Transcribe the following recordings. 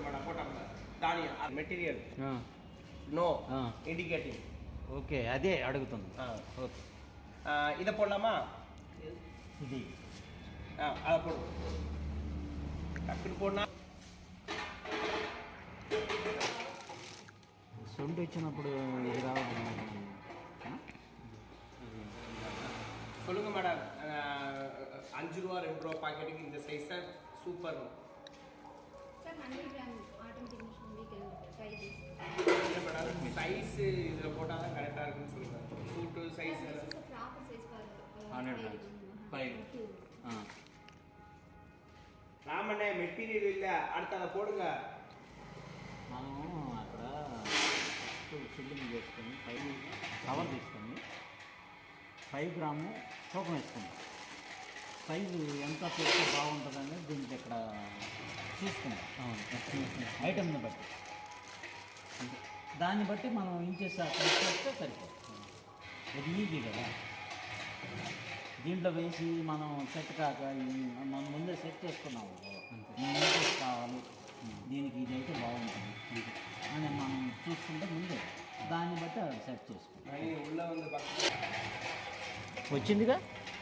Madam போட்டாங்க దాని material no indicating okay అదే అడుగుతుంది ఓకే இதை போடலாமா ఇది அதை போடு டக்குன்னு போடனா సొంటి వచ్చినప్పుడు ఇది రావడం சொல்லுங்க மேடம் 5 ரூபா 2 ரூபா பாக்கெட்டுக்கு இந்த சைஸ் தான் super Sir, 100 gram automatic machine we can try this. இல்லை மேடம் சைஸ் இதில் போட்டால் தான் கரெக்டாக இருக்குன்னு சொல்லுங்கள் சூட்டு size This is a proper size for 100 grams. 5. ராமண்ணே மெட்டீரியல் இல்லை அடுத்து அதை போடுங்க మనము అక్కడ ఫిల్లింగ్ చేసుకొని 5 కవర్ తీసుకొని 5 గ్రాము తూకం వేసుకుందాం సైజు ఎంత పెడితే బాగుంటుందని దీనికి ఇక్కడ చూసుకుందాం ఐటమ్ని బట్టి దాన్ని బట్టి మనం ఇంచెస్ అక్కడ చేస్తే సరిపోతుంది ఇది ఈజీ కదా దీంట్లో వేసి మనం సెట్ కాక మనం ముందే సెట్ చేసుకున్నాము ఇంచెస్ కావాలి దీనికి ఇది అయితే బాగుంటుంది అని మనం చూసుకుంటే ముందే దాన్ని బట్టి అది సెట్ చేసుకుంటాం వచ్చిందిగా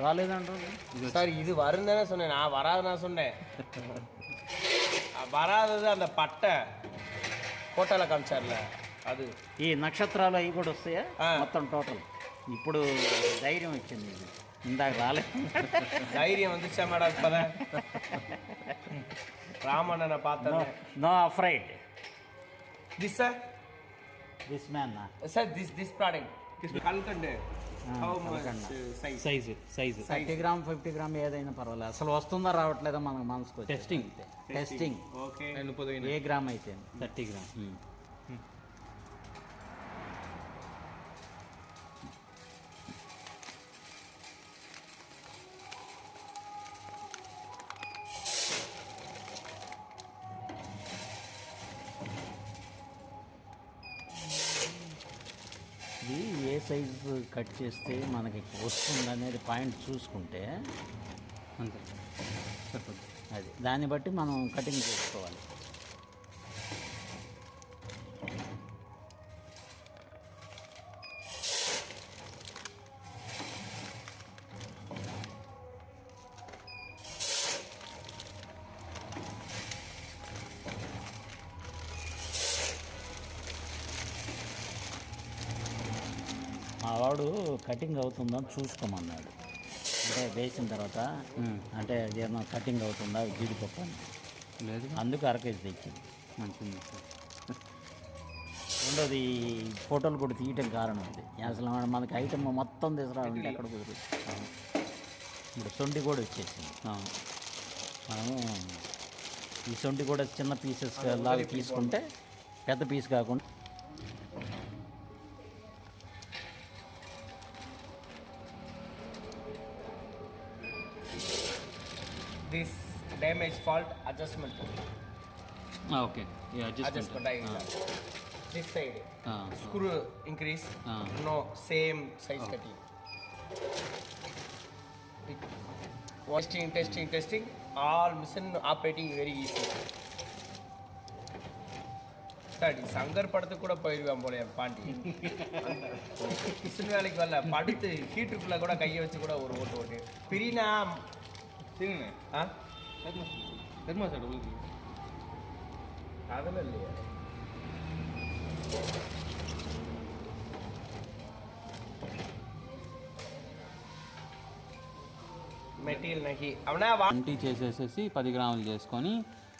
రాలేదంటారు சார் இது வரும் தானே சொன்னேன் நான் வராது நான் சொன்னேன் வராதது அந்த பட்டை ఫోటోలో కాంచారులే అది ఈ నక్షత్రాలు అవి కూడా వస్తాయా మొత్తం టోటల్ ఇప్పుడు ధైర్యం వచ్చింది ఇది ఇందాక రాలేదు ధైర్యం வந்துச்சா மேடம் இப்பதான் ராமண்ணனை பார்த்தேன் no afraid this sir this man sir this product కల్కండే how much size 30 gram 50 gram ఏదైనా పర్వాలేదు అసలు వస్తుందా రావట్లేదా మనకు మనసుకు టెస్టింగ్ ఓకే ఏ గ్రామ్ అయితే 30 గ్రామ్ ఇది ఏ సైజు కట్ చేస్తే మనకి వస్తుంది అనేది పాయింట్ చూసుకుంటే అంతే సరిపోతుంది అది దాన్ని బట్టి మనం కటింగ్ చేసుకోవాలి మా వాడు కటింగ్ అవుతుందని చూసుకోమన్నాడు అంటే వేసిన తర్వాత అంటే ఏమన్నా కటింగ్ అవుతుందా జీడిపప్పు అని లేదు అందుకు అరకేజీ తెచ్చింది మంచిది రెండోది ఫోటోలు కూడా తీయటం కారణం అది అసలు మనకి ఐటమ్ మొత్తం తీసుకురావాలంటే ఎక్కడ కుదురుతుంది ఇప్పుడు సొంటి కూడా వచ్చేసింది మనము ఈ సొంటి కూడా చిన్న పీసెస్ లాగా తీసుకుంటే పెద్ద పీస్ కాకుండా this damage fault adjustment okay adjustment this side screw increase no same size cutting testing all machine operating very easy study Shankar படத்துக்கு கூட போயிருவேன் போல பாண்டி மிஷின் வேலைக்கு வரல படுத்து ஹீட்டுக்குள்ள கூட கையை வச்சு கூட ஒரு ஓட்டு பிரினா தெரியுமா சார் உங்களுக்கு அதெல்லாம் இல்லையா మెటీరియల్ నహి అవునా ఎంటీ చేసేసేసి 10 గ్రాములు చేసుకొని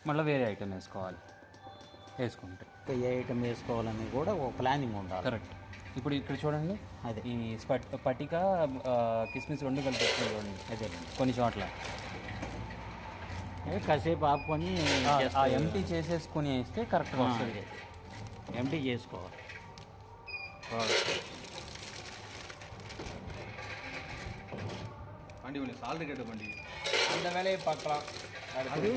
మళ్ళీ వేరే ఐటమ్ వేసుకుంటే ఏ ఐటమ్ వేసుకోవాలని కూడా ఒక ప్లానింగ్ ఉండాలి కరెక్ట్ ఇప్పుడు ఇక్కడ చూడండి అదే ఈ పటిక కిస్మిస్ రెండు కలిపి చూడండి అదే కొన్ని చోట్ల కాసేపు ఆపుకొని ఆ ఎంటీ చేసేసుకొని వేస్తే కరెక్ట్గా వస్తుంది ఎంటీ చేసుకోవాలి வண்டி ஒன்று சாலரி கேட்ட வண்டி அந்த வேலையை பார்க்கலாம் అది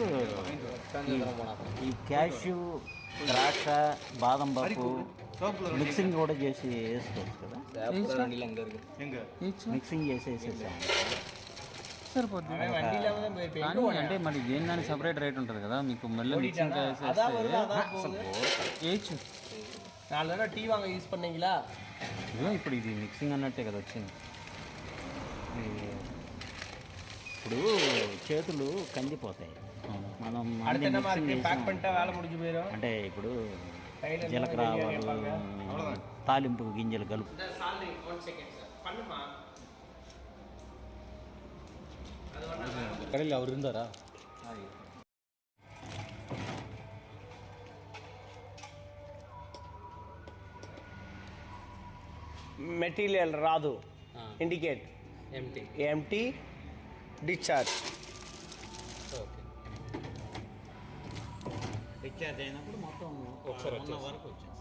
ఈ క్యాష్యూ ద్రాక్ష బాదం పప్పు మిక్సింగ్ కూడా చేసి వేసుకోవచ్చు కదా మిక్సింగ్ చేసి వేసేసాము సరిపోద్ది हमें वंडी लेवल में पेंट కానీ అంటే మరి దేని దానికి సపరేట్ రేట్ ఉంటుంది కదా మీకు మళ్ళీ మిక్సింగ్ அதான் வருது அதான் போகுது వేయచ్చు 4 தடவை டீ வாங்க யூஸ் பண்ணீங்களா ఇదిగో ఇప్పుడు ఇది మిక్సింగ్ అన్నట్టే కదా వచ్చింది ఇప్పుడు చేతులు కందిపోతాయి మనం అన్ని அடுத்த என்ன mixing மாதிரி பேக் చేసాం. பண்ணிட்டா வேலை முடிஞ்சு போயிடும் అంటే ఇప్పుడు கையில జీలకర్ర ఆవాలు తాలింపు గింజలు కలుపు இந்த சால்ரி 1 செகண்ட் சார் பண்ணுமா కడలి ఎవరు ఉందారా మెటీరియల్ రాదు indicate empty empty discharge discharge అయినప్పుడు మొత్తం ఒకసారి ఉన్న వరకు వచ్చాం